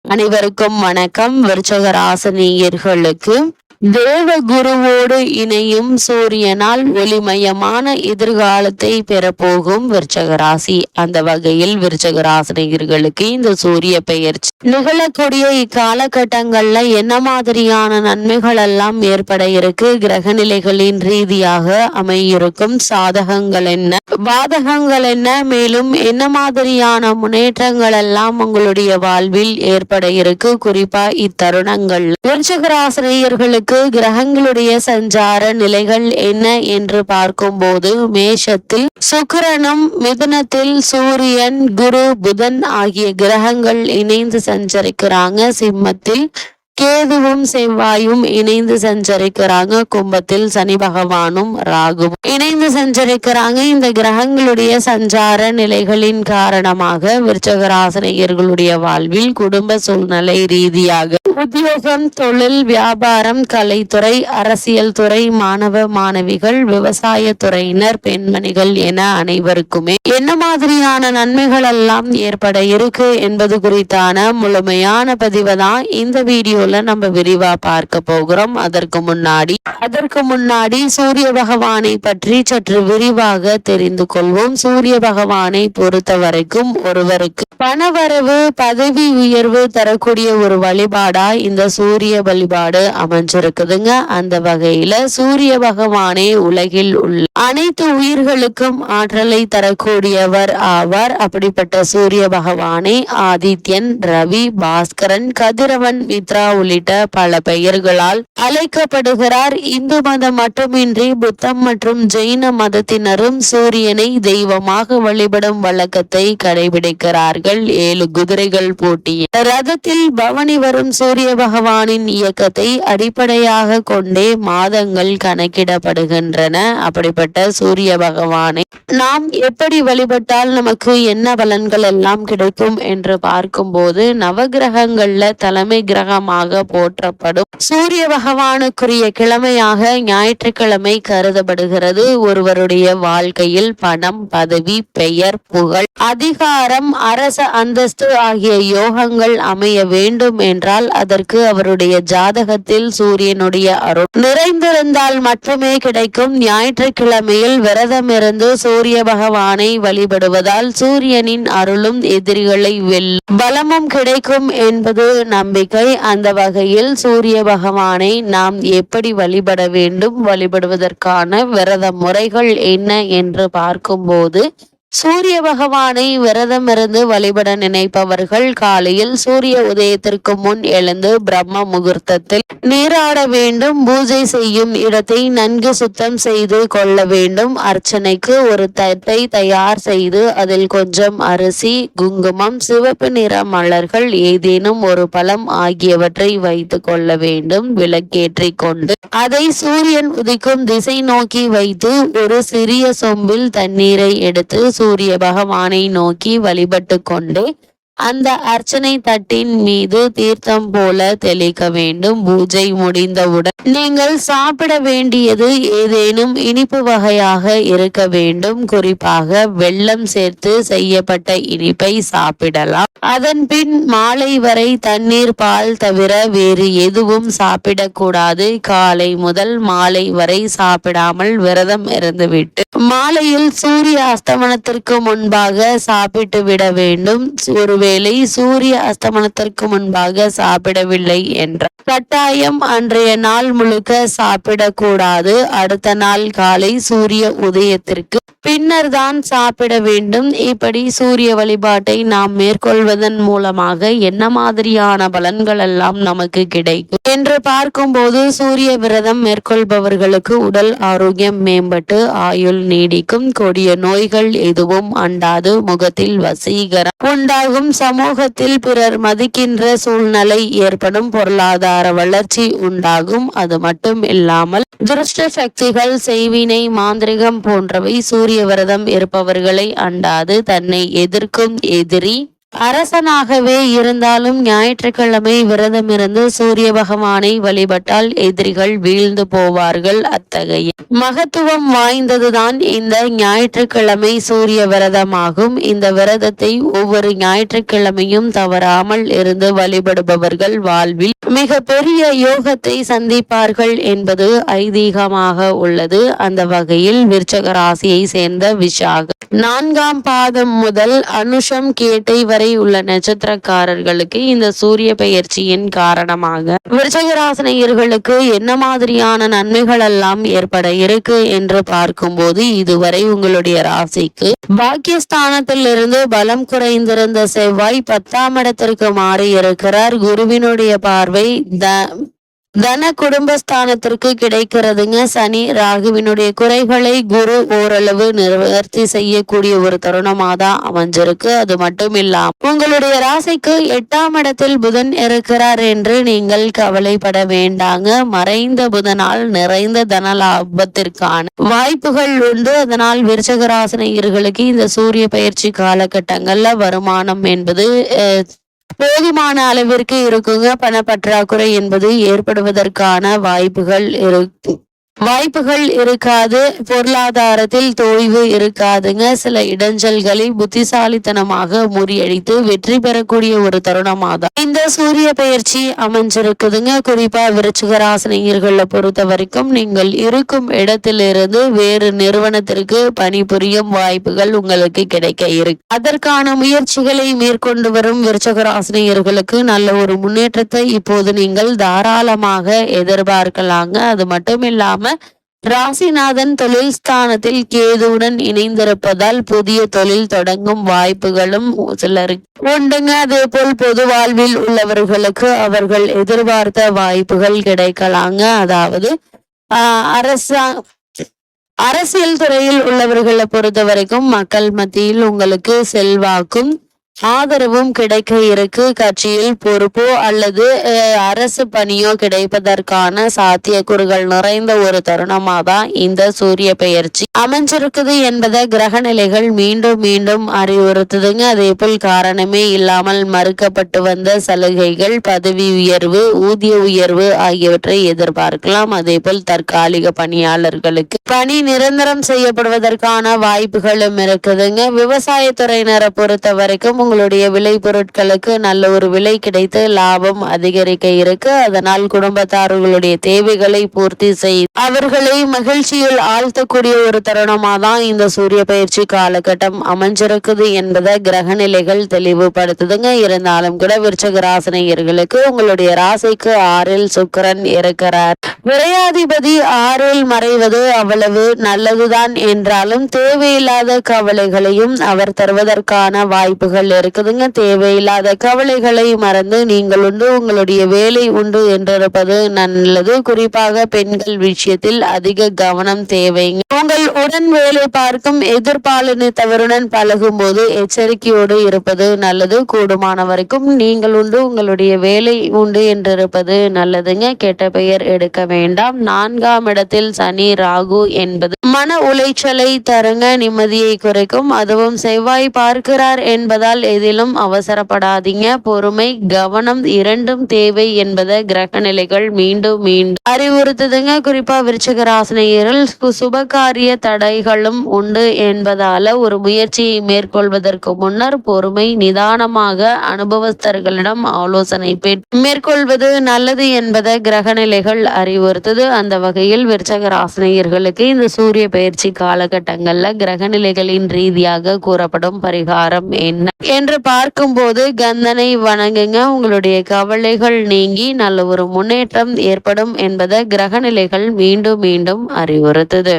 அனைவருக்கும் வணக்கம். விருச்சக ராசினியர்களுக்கு தேவ குருவோடு இணையும் சூரியனால் ஒளிமயமான எதிர்காலத்தை பெறப்போகும் விருச்சக ராசி. அந்த வகையில் விருச்சக ராசினியர்களுக்கு இந்த சூரிய பெயர்ச்சி நிகழக்கூடிய இக்காலகட்டங்கள்ல என்ன மாதிரியான நன்மைகள் எல்லாம் ஏற்பட இருக்கு, கிரக நிலைகளின் ரீதியாக அமையிருக்கும் சாதகங்கள் என்ன, பாதகங்கள் என்ன, மேலும் என்ன மாதிரியான முன்னேற்றங்கள் எல்லாம் உங்களுடைய வாழ்வில் ஏற்பட இருக்கு. குறிப்பா இத்தருணங்கள் விருச்சக ராசினியர்களுக்கு கிரகங்களுடைய சஞ்சார நிலைகள் என்ன என்று பார்க்கும்போது, மேஷத்தில் சுக்கிரனும், மிதுனத்தில் சூரியன், குரு, புதன் ஆகிய கிரகங்கள் இணைந்து சஞ்சரிக்கிறாங்க. சிம்மத்தில் கேதுவும் செவ்வாயும் இணைந்து சஞ்சரிக்கிறாங்க. கும்பத்தில் சனி பகவானும் ராகுவும் இணைந்து சஞ்சரிக்கிறாங்க. இந்த கிரகங்களுடைய சஞ்சார நிலைகளின் காரணமாக விருச்சக ராசினியர்களுடைய வாழ்வில் குடும்ப சூழ்நிலை ரீதியாக உத்தியோகம், தொழில், வியாபாரம், கலைத்துறை, அரசியல் துறை, மாணவ மாணவிகள், விவசாய துறையினர், பெண்மணிகள் என அனைவருக்குமே என்ன மாதிரியான நன்மைகள் எல்லாம் ஏற்பட இருக்கு என்பது குறித்தான முழுமையான பதிவை தான் இந்த வீடியோல நம்ம விரிவா பார்க்க போகிறோம். அதற்கு முன்னாடி சூரிய பகவானை பற்றி சற்று விரிவாக தெரிந்து கொள்வோம். சூரிய பகவானை பொறுத்த வரைக்கும் ஒருவருக்கு பணவரவு, பதவி உயர்வு தரக்கூடிய ஒரு வழிபாடா இந்த சூரிய வழிபாடு அமைஞ்சிருக்குதுங்க. அந்த வகையில சூரிய பகவானே உலகில் உள்ள அனைத்து உயிர்களுக்கும் ஆற்றலை தரக்கூடியவர் ஆவார். அப்படிப்பட்ட சூரிய பகவானை ஆதித்யன், ரவி, பாஸ்கரன், கதிரவன், மித்ரா உள்ளிட்ட பல பெயர்களால் அழைக்கப்படுகிறார். இந்து மதம் மட்டுமின்றி புத்தம் மற்றும் ஜெயின மதத்தினரும் சூரியனை தெய்வமாக வழிபடும் வழக்கத்தை கடைபிடிக்கிறார்கள். 7 குதிரைகள் போட்டியில் ரதத்தில் பவனி வரும் சூரிய பகவானின் இயக்கத்தை அடிப்படையாக கொண்டே மாதங்கள் கணக்கிடப்படுகின்றன. அப்படிப்பட்ட சூரிய பகவானை நாம் எப்படி வழிபட்டால் நமக்கு என்ன பலன்கள் எல்லாம் கிடைக்கும் என்று பார்க்கும்போது, நவகிரகங்கள்ல தலைமை கிரகமாக போற்றப்படும் சூரிய பகவானுக்குரிய கிழமையாக ஞாயிற்றுக்கிழமை கருதப்படுகிறது. ஒருவருடைய வாழ்க்கையில் பணம், பதவி, பெயர், புகழ், அதிகாரம், அரச அந்தஸ்து ஆகிய யோகங்கள் அமைய வேண்டும் என்றால் அதற்கு அவருடைய ஜாதகத்தில் சூரியனுடைய அருள் நிறைந்திருந்தால் மட்டுமே கிடைக்கும். ஞாயிற்றுக்கிழமையில் விரதமிருந்து சூரிய பகவானை வழிபடுவதால் சூரியனின் அருளும் எதிரிகளை வெல்லும் பலமும் கிடைக்கும் என்பது நம்பிக்கை. அந்த வகையில் சூரிய பகவானை நாம் எப்படி வழிபட வேண்டும், வழிபடுவதற்கான விரத முறைகள் என்ன என்று பார்க்கும்போது, சூரிய பகவானை விரதம் இருந்து வழிபட நினைப்பவர்கள் காலையில் சூரிய உதயத்திற்கு முன் எழுந்து பிரம்ம முகூர்த்தத்தில் நீராட வேண்டும். பூஜை செய்யும் இடத்தை நன்கு சுத்தம் செய்து கொள்ள வேண்டும். அர்ச்சனைக்கு ஒரு தட்டை தயார் செய்து அதில் கொஞ்சம் அரிசி, குங்குமம், சிவப்பு நிற மலர்கள், ஏதேனும் ஒரு பழம் ஆகியவற்றை வைத்து கொள்ள வேண்டும். விளக்கேற்றி கொண்டு அதை சூரியன் உதிக்கும் திசை நோக்கி வைத்து ஒரு சிறிய சொம்பில் தண்ணீரை எடுத்து சூரிய பகவானை நோக்கி வழிபட்டு கொண்டு அந்த அர்ச்சனை தட்டின் மீது தீர்த்தம் போல தெளிக்க வேண்டும். பூஜை முடிந்தவுடன் நீங்கள் சாப்பிட வேண்டியது ஏதேனும் இனிப்பு வகையாக இருக்க வேண்டும். குறிப்பாக வெல்லம் சேர்த்து செய்யப்பட்ட இனிப்பை சாப்பிடலாம். அதன் பின் மாலை வரை தண்ணீர், பால் தவிர வேறு எதுவும் சாப்பிடக்கூடாது. காலை முதல் மாலை வரை சாப்பிடாமல் விரதம் இருந்துவிட்டு மாலையில் சூரிய அஸ்தமனத்திற்கு முன்பாக சாப்பிட்டு விட வேண்டும். ஒருவேளை சூரிய அஸ்தமனத்திற்கு முன்பாக சாப்பிடவில்லை என்ற கட்டாயம் அன்றைய நாள் முழுக்க சாப்பிடக்கூடாது. அடுத்த நாள் காலை சூரிய உதயத்திற்கு பின்னர் தான் சாப்பிட வேண்டும். இப்படி சூரிய வழிபாட்டை நாம் மேற்கொள்வதன் மூலமாக என்ன மாதிரியான பலன்கள் எல்லாம் நமக்கு கிடைக்கும் என்று பார்க்கும்போது, சூரிய விரதம் மேற்கொள்பவர்களுக்கு உடல் ஆரோக்கியம் மேம்பட்டு ஆயுள் நீடிக்கும். கொடிய நோய்கள் எதுவும் அண்டாது. முகத்தில் வசீகரம் உண்டாகும். சமூகத்தில் பிறர் மதிக்கின்ற சூழ்நிலை ஏற்படும். பொருளாதார வளர்ச்சி உண்டாகும். அது மட்டும் இல்லாமல் துஷ்ட சக்திகள், செய்வினை, மாந்திரிகம் போன்றவை சூரிய விரதம் இருப்பவர்களை அண்டாது. தன்னை எதிர்க்கும் எதிரி அரசனாகவே இருந்தாலும் ஞாயிற்றுக்கிழமை விரதமிருந்து சூரிய பகவானை வழிபட்டால் எதிரிகள் வீழ்ந்து போவார்கள். அத்தகைய மகத்துவம் வாய்ந்ததுதான் இந்த ஞாயிற்றுக்கிழமை சூரிய விரதமாகும். இந்த விரதத்தை ஒவ்வொரு ஞாயிற்றுக்கிழமையும் தவறாமல் இருந்து வழிபடுபவர்கள் வாழ்வில் மிக பெரிய யோகத்தை சந்திப்பார்கள் என்பது ஐதீகமாக உள்ளது. அந்த வகையில் விருச்சக ராசியை சேர்ந்த விஷாக 4ஆம் பாதம் முதல் அனுஷம் கேட்டை வரை உள்ள நட்சத்திரக்காரர்களுக்கு இந்த சூரிய பெயர்ச்சியின் காரணமாக விருச்சகராசினியர்களுக்கு என்ன மாதிரியான நன்மைகள் எல்லாம் ஏற்பட இருக்கு என்று பார்க்கும்போது, இதுவரை உங்களுடைய ராசிக்கு பாக்கியஸ்தானத்தில் இருந்து பலம் குறைந்திருந்த செவ்வாய் 10ஆம் இடத்திற்கு மாறி இருக்கிறார். குருவினுடைய பார்வை தன குடும்பஸ்தானத்திற்கு கிடைக்கிறதுங்க. சனி ராகுவினுடைய குறைகளை குரு ஓரளவு நிவர்த்தி செய்யக்கூடிய ஒரு தருணமாக தான் அமைஞ்சிருக்கு. அது மட்டும் இல்லாம உங்களுடைய ராசிக்கு 8ஆம் இடத்தில் புதன் இருக்கிறார் என்று நீங்கள் கவலைப்பட வேண்டாங்க. மறைந்த புதனால் நிறைந்த தன லாபத்திற்கான வாய்ப்புகள் உண்டு. அதனால் விருச்சக ராசினியர்களுக்கு இந்த சூரிய பயிற்சி காலகட்டங்கள்ல வருமானம் என்பது போதுமான அளவிற்கு இருக்குங்க. பண பற்றாக்குறை என்பது ஏற்படுவதற்கான வாய்ப்புகள் இருக்காது. பொருளாதாரத்தில் தொய்வு இருக்காதுங்க. சில இடைஞ்சல்களை புத்திசாலித்தனமாக முறியடித்து வெற்றி பெறக்கூடிய ஒரு தருணமாக இந்த சூரிய பயிற்சி அமைஞ்சிருக்குதுங்க. குறிப்பா விருச்சிக ராசினியர்களை பொறுத்த வரைக்கும் நீங்கள் இருக்கும் இடத்திலிருந்து வேறு நிறுவனத்திற்கு பணிபுரியும் வாய்ப்புகள் உங்களுக்கு கிடைக்க இருக்கு. அதற்கான முயற்சிகளை மேற்கொண்டு வரும் விருச்சிக ராசினியர்களுக்கு நல்ல ஒரு முன்னேற்றத்தை இப்போது நீங்கள் தாராளமாக எதிர்பார்க்கலாங்க. அது மட்டும் இல்லாம ராசிநாதன் தொழில் ஸ்தானத்தில் கேதுவுடன் இணைந்திருப்பதால் புதிய தொழில் தொடங்கும் வாய்ப்புகளும் சிலருக்கு உண்டுங்க. அதே போல் பொது வாழ்வில் உள்ளவர்களுக்கு அவர்கள் எதிர்பார்த்த வாய்ப்புகள் கிடைக்கலாங்க. அதாவது அரசியல் துறையில் உள்ளவர்களை பொறுத்த வரைக்கும் மக்கள் மத்தியில் உங்களுக்கு செல்வாக்கும் ஆதரவும் கிடைக்க இருக்கு. கட்சியில் பொறுப்போ அல்லது அரசு பணியோ கிடைப்பதற்கான சாத்தியக்கூறுகள் நிறைந்த ஒரு தருணமாக தான் இந்த சூரிய பெயர்ச்சி அமைஞ்சிருக்குது என்பதை கிரக நிலைகள் மீண்டும் மீண்டும் அறிவுறுத்துதுங்க. அதே போல் காரணமே இல்லாமல் மறுக்கப்பட்டு வந்த சலுகைகள், பதவி உயர்வு, ஊதிய உயர்வு ஆகியவற்றை எதிர்பார்க்கலாம். அதே போல் தற்காலிக பணியாளர்களுக்கு பணி நிரந்தரம் செய்யப்படுவதற்கான வாய்ப்புகளும் இருக்குதுங்க. விவசாயத்துறையினரை பொறுத்த வரைக்கும் உங்களுடைய விலை பொருட்களுக்கு நல்ல ஒரு விலை கிடைத்து லாபம் அதிகரிக்க இருக்கு. அதனால் குடும்பத்தார்களுடைய தேவைகளை பூர்த்தி செய்து அவர்களை மகிழ்ச்சியில் ஆழ்த்தக்கூடிய ஒரு தருணமாக தான் இந்த சூரிய பயிற்சி காலகட்டம் அமைஞ்சிருக்குது என்பதை கிரக நிலைகள் தெளிவுபடுத்துதுங்க. இருந்தாலும் கூட விருச்சிக ராசினியர்களுக்கு உங்களுடைய ராசிக்கு 6ல் சுக்கிரன் இருக்கிறார். விரையாதிபதி 6ல் மறைவது அவ்வளவு நல்லதுதான் என்றாலும் தேவையில்லாத கவலைகளையும் அவர் தருவதற்கான வாய்ப்புகள் இருக்குதுங்க. தேவையில்லாத கவலைகளை மறந்து நீங்கள் உண்டு உங்களுடைய வேலை உண்டு என்றிருப்பது நல்லது. குறிப்பாக பெண்கள் விஷயத்தில் அதிக கவனம் தேவைங்க. உங்கள் உடன் வேலை பார்க்கும் எதிர்பாலினத்தவருடன் பழகும் போது எச்சரிக்கையோடு இருப்பது நல்லது. கூடுமான வரைக்கும் நீங்கள் உண்டு உங்களுடைய வேலை உண்டு என்றிருப்பது நல்லதுங்க. கெட்ட பெயர் எடுக்க வேண்டாம். 4ஆம் இடத்தில் சனி ராகு என்பது மன உளைச்சலை தருங்க, நிம்மதியை குறைக்கும். அதுவும் செவ்வாய் பார்க்கிறார் என்பதால் எதிலும் அவசரப்படாதீங்க. பொறுமை கவனம் இரண்டும் தேவை என்பதை கிரக நிலைகள் மீண்டும் அறிவுறுத்துதுங்க. குறிப்பா விருச்சிக ராசினியர்கள் சுபகாரிய தடைகளும் உண்டு என்பதால ஒரு முயற்சியை மேற்கொள்வதற்கு முன்னர் பொறுமை, நிதானமாக அனுபவஸ்தர்களிடம் ஆலோசனை மேற்கொள்வது நல்லது என்பதை கிரக நிலைகள் அறிவுறுத்துது. அந்த வகையில் விருச்சிக ராசினியர்களுக்கு இந்த சூரிய பயிற்சி காலகட்டங்கள்ல கிரக நிலைகளின் ரீதியாக கூறப்படும் பரிகாரம் என்ன என்று பார்க்கும்போது கந்தனை வணங்குங்க. உங்களுடைய கவலைகள் நீங்கி நல்ல ஒரு முன்னேற்றம் ஏற்படும் என்பதை கிரக நிலைகள் மீண்டும் அறிவுறுத்துது.